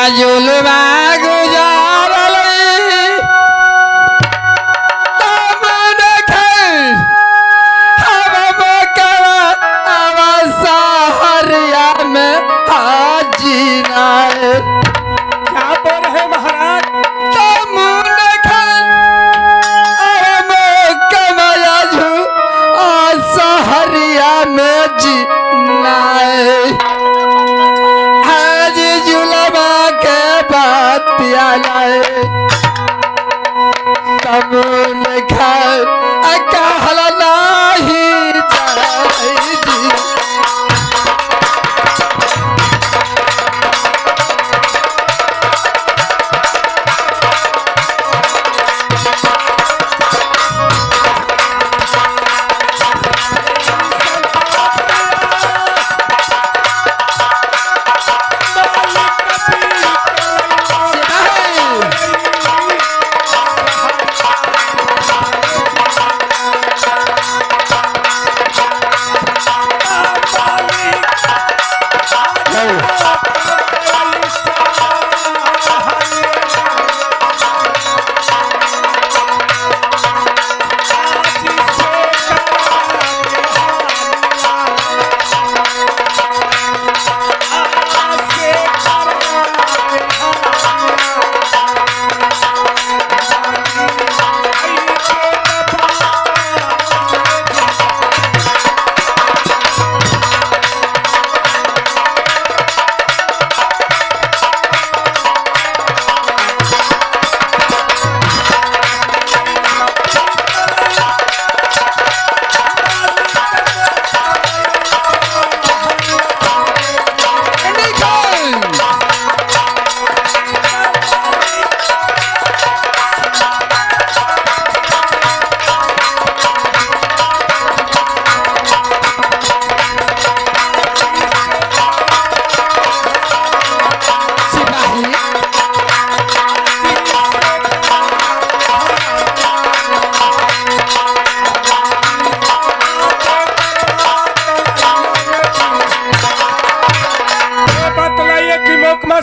जुलवा गुजारल तब देखे हम अब सहरिया में हाजीना क्या बोल रहे महाराज? तब देखे हम कमाया झू सहरिया में जीना आज जुलवा के बातिया लाए तब लिखा कहल नहीं जाए जी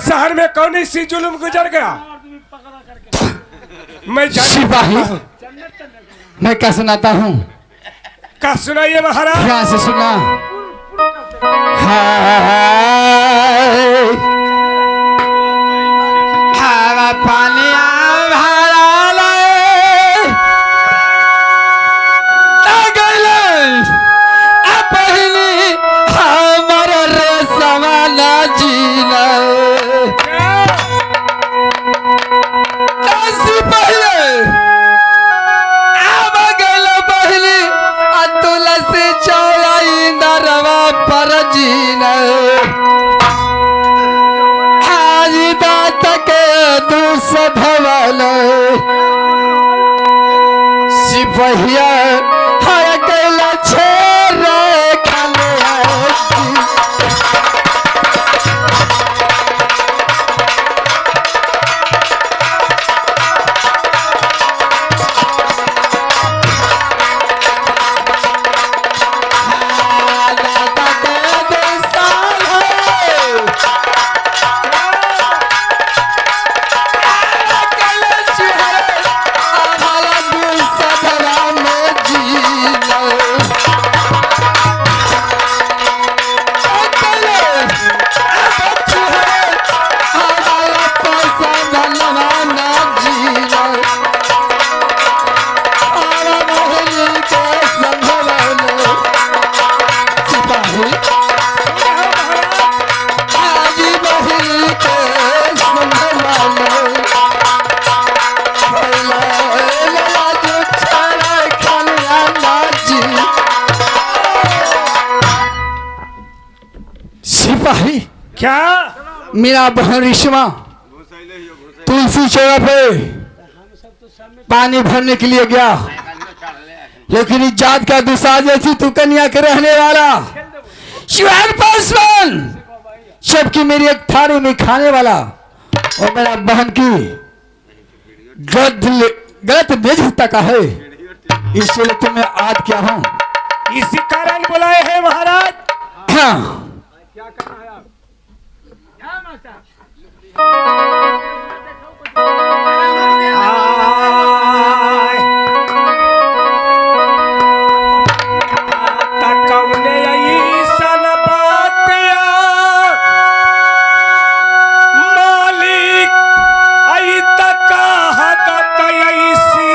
शहर में कौन सी जुल्म गुजर गया? मैं सिपाही मैं क्या सुनाता हूँ? क्या सुनाइए महाराज? यहाँ से सुना हवा पानी सिपहिया हर कैला छेरे खाले सिपाही क्या? मेरा बहन रिश्मा तुलसी चौरा पे पानी भरने के लिए गया, लेकिन इस जात का दुसाज थी तू कन्या के रहने वाला शिवान पासवान सबकी मेरी एक थाली में खाने वाला और मेरा बहन की गलत बेइज्जती का है, इसलिए तुम्हें आज क्या हूँ इसी कारण बुलाए हैं महाराज। हाँ क्या करना है आप? आय। आता कौने अइसन बातिया मालिक आई तक हदत ऐसी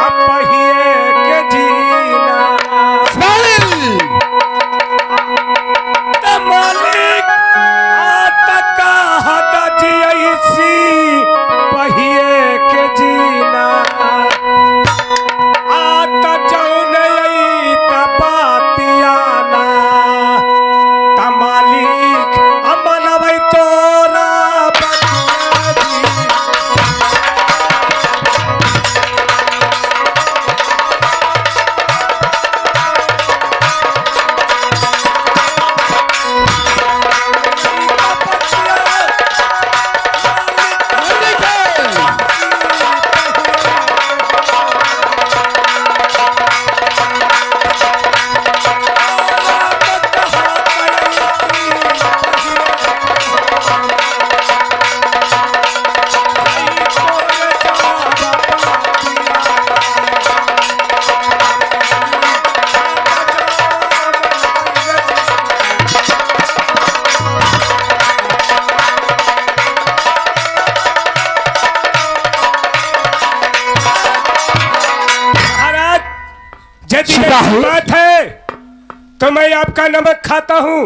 अपहिए के जीना त मालिक आता का हदत ऐसी पहिए के जीना आता जौन आई त बातियाना त मालिक अमनवै तोरा बतिया जी। यदि ऐसी बात है तो मैं आपका नमक खाता हूँ,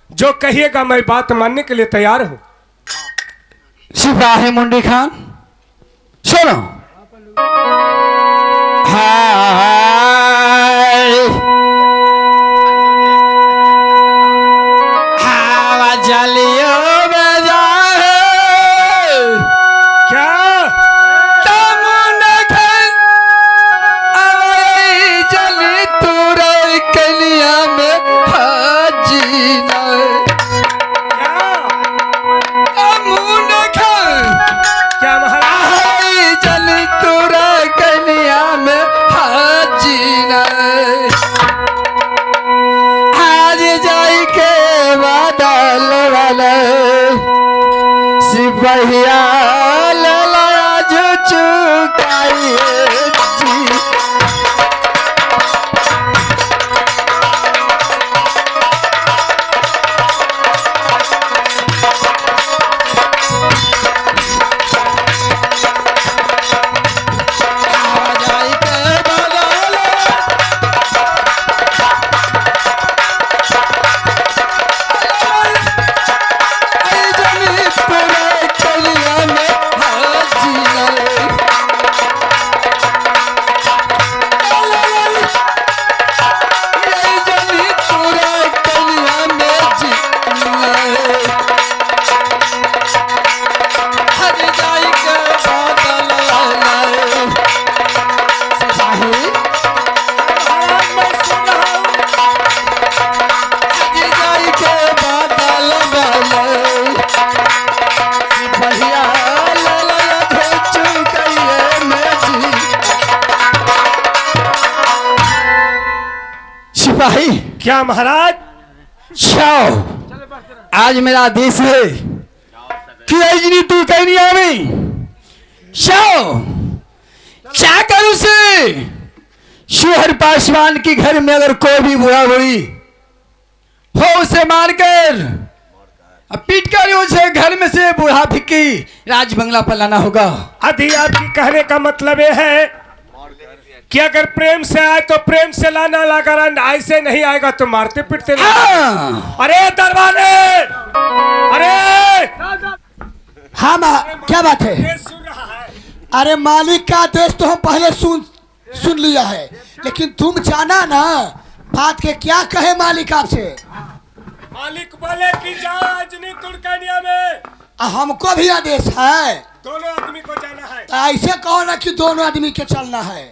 जो कहिएगा मैं बात मानने के लिए तैयार हूँ। सिपाही मुंडी खान सुनो। हाय हवा चलियो बजा क्या क्या महाराज? आज जाई के बादल वाला सिपहिया लला जो चुकाई जी। सिपाही क्या महाराज? जाओ, आज मेरा आदेश है कि रजनी तू कहीं नहीं आवी। जाओ जाकर उसे शोहर पासवान के घर में अगर कोई भी बुरा बुरी हो उसे मारकर पीट कर उसे घर में से बूढ़ा फिक्की राज बंगला पर लाना होगा। आदि आपकी कहने का मतलब ये है कि अगर प्रेम से आए तो प्रेम से लाना, अगर ऐसे नहीं आएगा तो मारते पीटते नहीं। अरे दरबाने, अरे हाँ क्या बात है? ये सुन रहा है। अरे मालिक का आदेश तो हम पहले सुन लिया है, लेकिन तुम जाना ना बात के क्या कहे मालिक आपसे। मालिक बोले कि जाओ अजनी तुर्कनिया में। हमको भी आदेश है, दोनों आदमी को जाना है। तो ऐसे कहो ना कि दोनों आदमी के चलना है।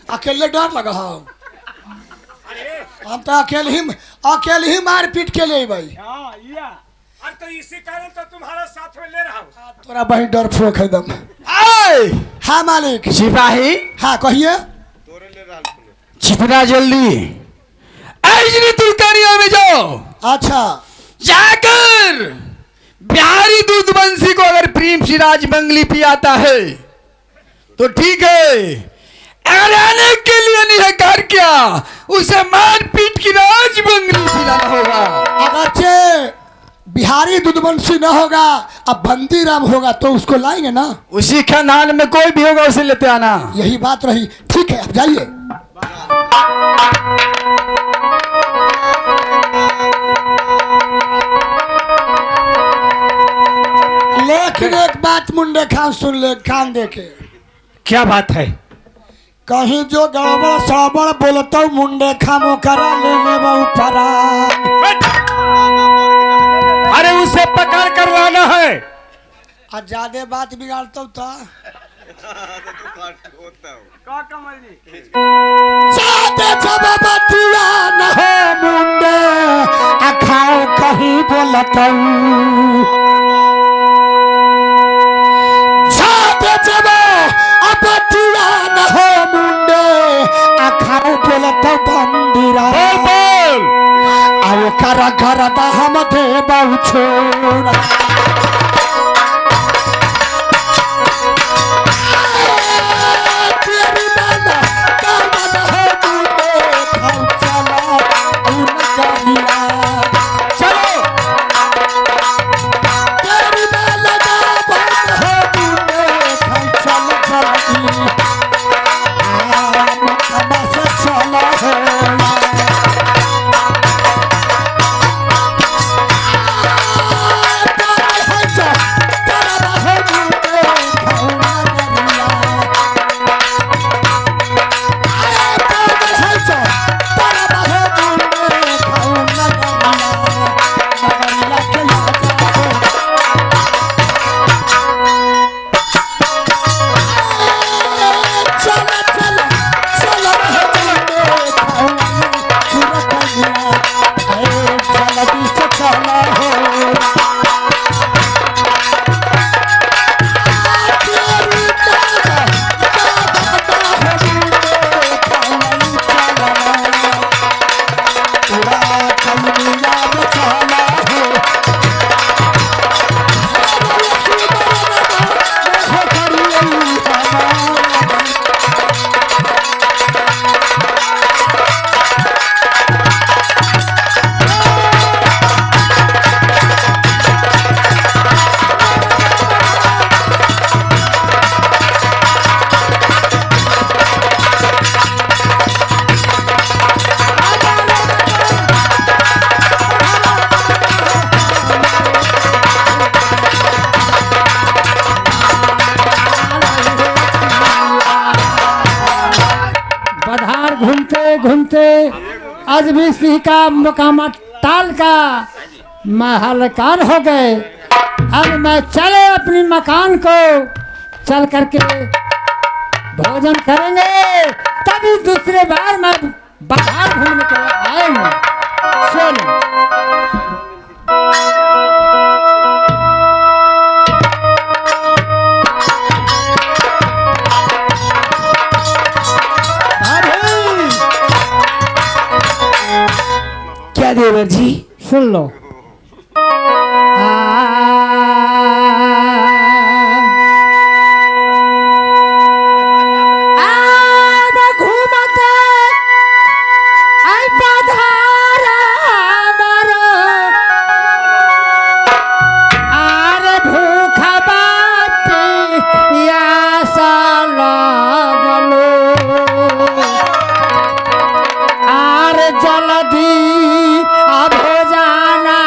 अकेले डर लगा हो? हम तो अकेले ही मार पीट के ले भाई। और तो इसी कारण तो तुम्हारा साथ में ले रहा हूँ। तोरा बही डर फोक है दम। हाँ मालिक। सिपाही हाँ कहिए। जितना जल्दी तुर्कनिया में जाओ, अच्छा जाकर बिहारी दूध बंसी को अगर प्रेम से राज बंगली पियाता है तो ठीक है, अगर आने के लिए नहीं है घर क्या, उसे मार पीट की राज बंगली पिलाना होगा। अगरचे बिहारी दूधबंसी न होगा, अब बंदी राम होगा तो उसको लाएंगे ना। उसी खानदान में कोई भी होगा उसे लेते आना। यही बात रही। ठीक है, अब जाइए। लेकिन एक बात मुंडे खान सुन ले, कान देके। क्या बात है? कहीं जो गड़बड़ सड़बड़ बोलता हूँ मुंडे खामो करा लेने बहु परा। अरे उसे पकड़ करवाना है। आज ज्यादा बात बिगाड़ता हूँ था। ज्यादा जब बतिया न हो मुंडे अखाओ कहीं बोलता हूँ। ज्यादा जब बतिया न हो मुंडे अखाओ बोलता बंदीरा। बोल बोल। आओ करा करा हम दे बहु छोड़ा। घूमते आज भी सिंह का मकामा टाल का महलकार हो गए। अब मैं चले अपनी मकान को, चल करके भोजन करेंगे, तभी दूसरे बार मैं बाहर घूमने के लिए आए हूँ। चलो क्या देवर जी? सुन लो। जल्दी अब हो जाना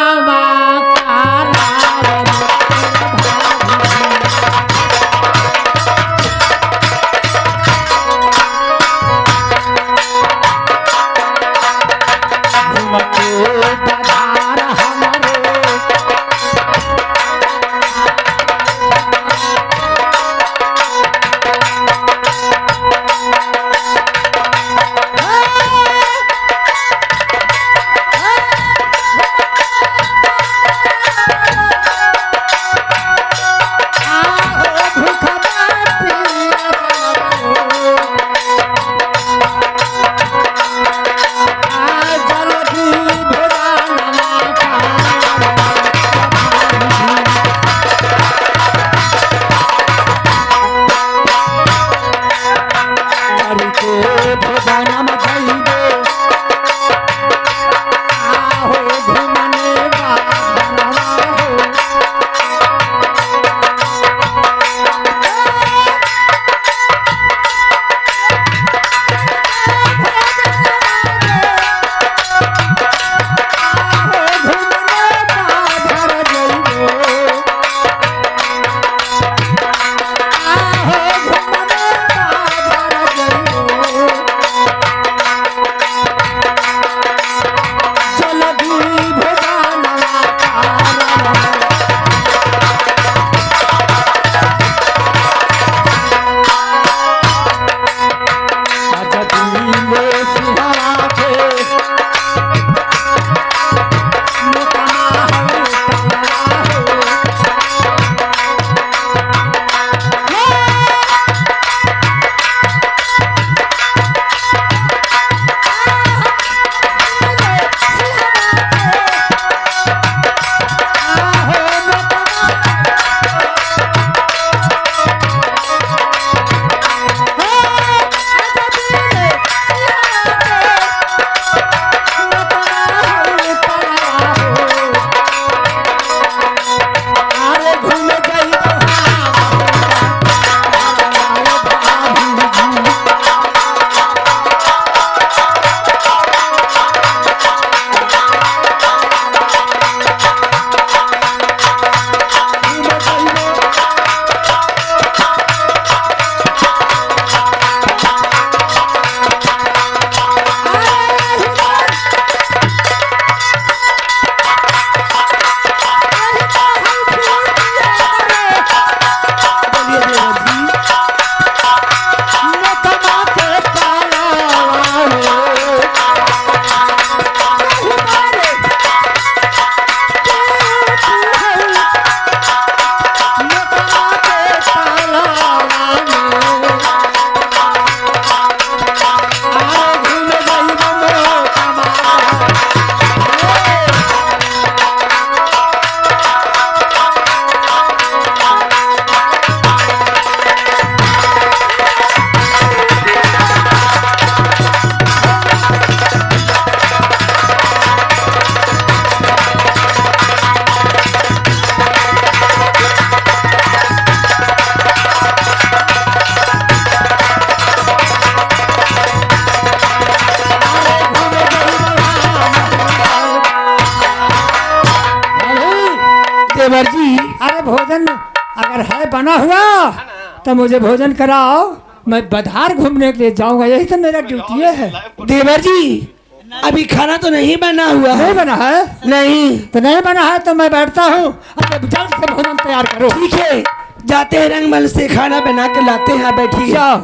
देवर जी। अरे भोजन अगर है बना हुआ तो मुझे भोजन कराओ, मैं बधार घूमने के लिए जाऊंगा, यही तो मेरा ड्यूटी है। देवर जी अभी खाना तो नहीं बना हुआ नहीं है। बना है? नहीं। तो नहीं बना है तो मैं बैठता हूँ, अब जल्द से भोजन तैयार करो। ठीक है, जाते हैं रंगमल से खाना बना के लाते हैं, बैठिए। जाओ।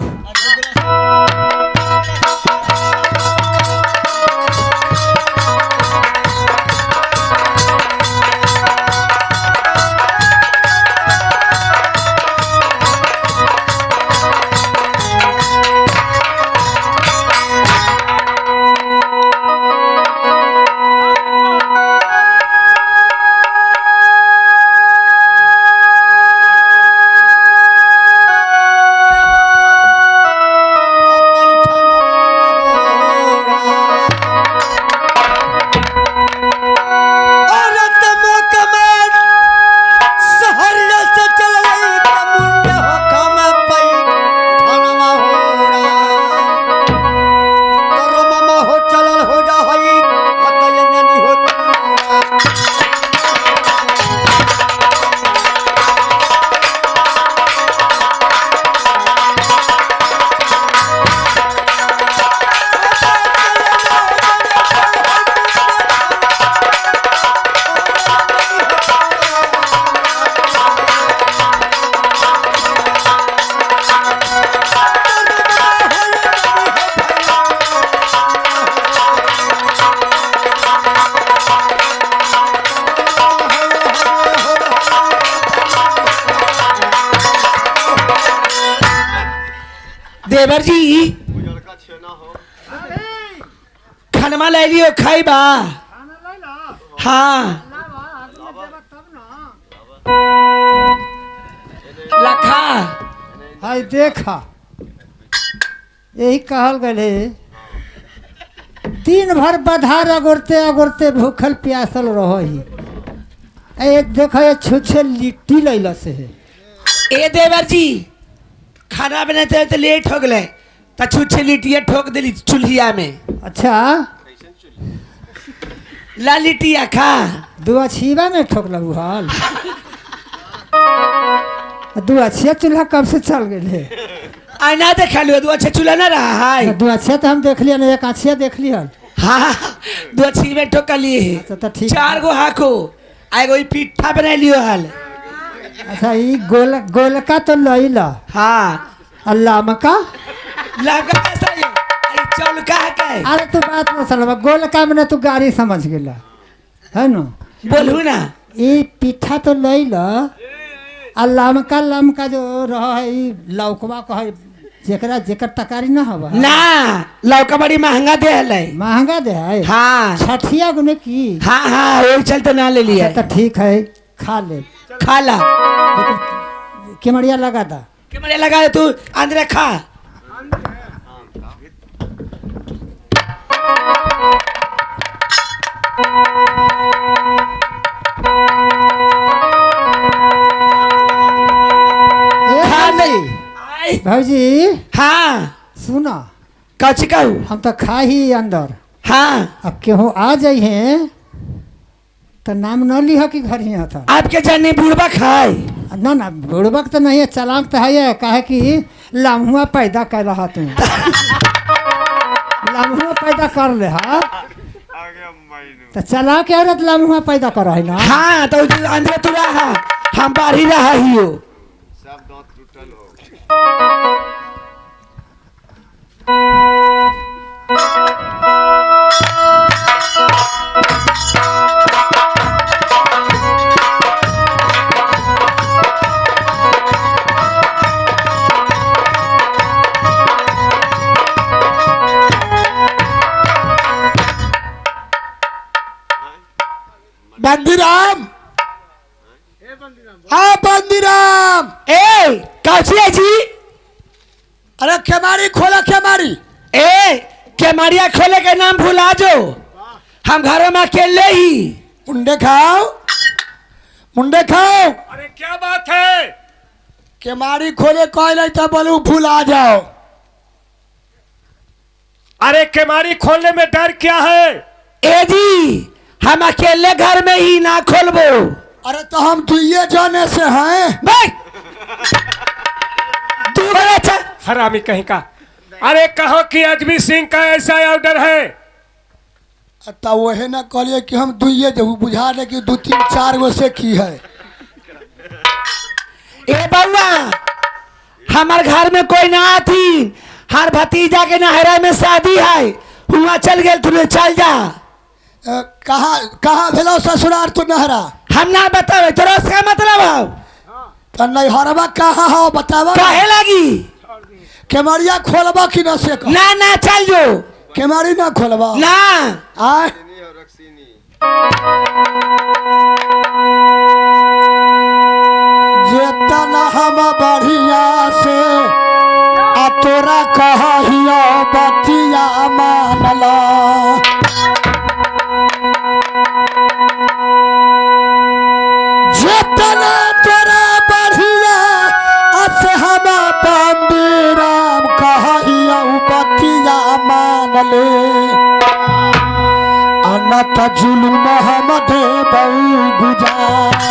देवर जी खानमा ले लियो, खाई बा। हाँ लखा। हाय देखा, यही कहल गए, दिन भर बधार अगोरते अगोरते भूखल प्यासल रहो ही। ए देखो ये छुच्छे लिट्टी लैला से है। ए देवर जी खाना बनाते तो लेट हो गए, तो छुच्छे लिटिया ठोक दिली चूल्हिया में। अच्छा ला लिटिया खा। दुआ छीवा में ठोक लगू हाल। दुआ छिया चूल्हा कब से चल गए? आईना देखा लियो, दो अच्छा चूल्हा ना रहा है। दुआ छिया तो हम देख लिया ना, एक आछिया देख लिया। हाँ दो अच्छी में ठोका लिए तो ठीक। 4 गो हाको आएगो ई पिट्ठा बना लियो हाल। अच्छा ये गोलका तो लैला। हाँ अल्लाह मका लागा कैसा ये आई चौल का है के। अरे तू बात न समझ, गोलका में तू गाड़ी समझ गेला है ना। बोलू ना ये पिठा तो लैला, अल्लाह मका लमका जो रहा है ये लौकवा का है, जेकरा जेकर तकारी ना हवा ना लौका बड़ी महंगा दे हले। महंगा दे है। हाँ छठिया गुने की। हाँ हाँ वही चलते ना ले लिया। तो ठीक है खा ले, खा ला। लेकिन केमड़िया लगा था। कैमरे लगा दे, तू अंदर खा। खा ले। आई। भाजी हाँ सुना, कौची कहू। हम तो खा ही अंदर। हाँ अब केहू आ जाई है तो नाम न लिहा कि घर ही था। आपके जानी बुढ़बा खाए। ना ना बुड़बक तो नहीं है, चलाक तो है, कहे कि लम्हुआ पैदा कर रहा तू। लम्हुआ पैदा कर ले हा, तो चला के औरत लम्हुआ पैदा कर है ना। हाँ तो अंदर तू रहा, हम बाहर ही रहा ही हो। बंदीराम, हाँ बंदीराम। ए कौची है जी। अरे केमारी खोला केमारी। ए केमारिया खोले के नाम भुला जो, हम घरों में अकेले ही। मुंडे खाओ, मुंडे खाओ। अरे क्या बात है? केमारी खोले कहले तो बोलू भूला जाओ। अरे केमारी खोलने में डर क्या है? ए जी हम अकेले घर में ही ना खोलबो। अरे तो हम दुइये जाने से हैं। हरामी कहीं का। अरे कहो कि अजमेर सिंह का ऐसा ऑर्डर है। तो वही ना कहलिए कि हम दुइये जब बुझा दे कि 2-3-4 गो से की है। ए बउआ हमार घर में कोई ना आती, हर भतीजा के नहरा में शादी है, हुआ चल गए, तुझे चल जा। कहाँ भेलो ससुराल तू नहरा? हम ना बतावे, तोरा उसका मतलब है तो नैहरवा कहाँ हो बतावा। कहे लगी केमरिया खोलबा कि न से कह? ना ना चल जो। केमरी ना खोलबा ना आय जेतना हम बढ़िया से आ तोरा कहियो बतिया मानला। जेतना तोरा बढ़िया से हम बंदीराम कहियो बतिया मानले। अनत जुलुम हम देबऊ गुजार।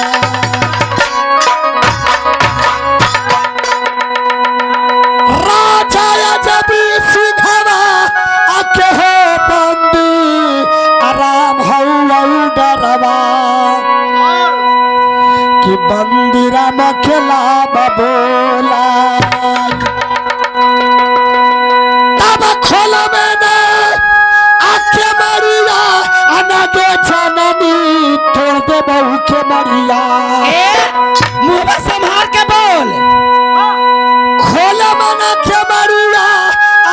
कि बंदिरा मखेला बबोला तब खोल में ने आके मरिया अनगे जननी तोड़ दे बहू के मरिया। मुंह में संभाल के बोल। खोल में ने के मरिया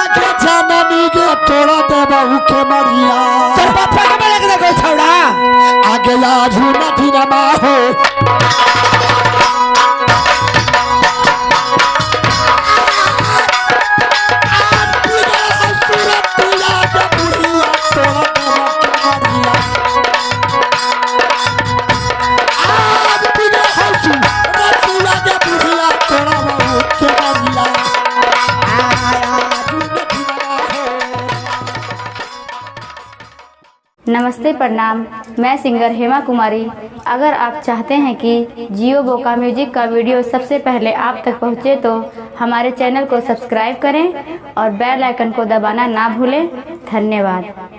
आगे जननी के तोड़ दे बहू के मरिया। तेरे पापा के बोले कि देखो छौड़ा आगे आजू नदी नमा हो नमस्ते प्रणाम, मैं सिंगर हेमा कुमारी। अगर आप चाहते हैं कि जियो बोका म्यूजिक का वीडियो सबसे पहले आप तक पहुंचे तो हमारे चैनल को सब्सक्राइब करें और बेल आइकन को दबाना ना भूलें। धन्यवाद।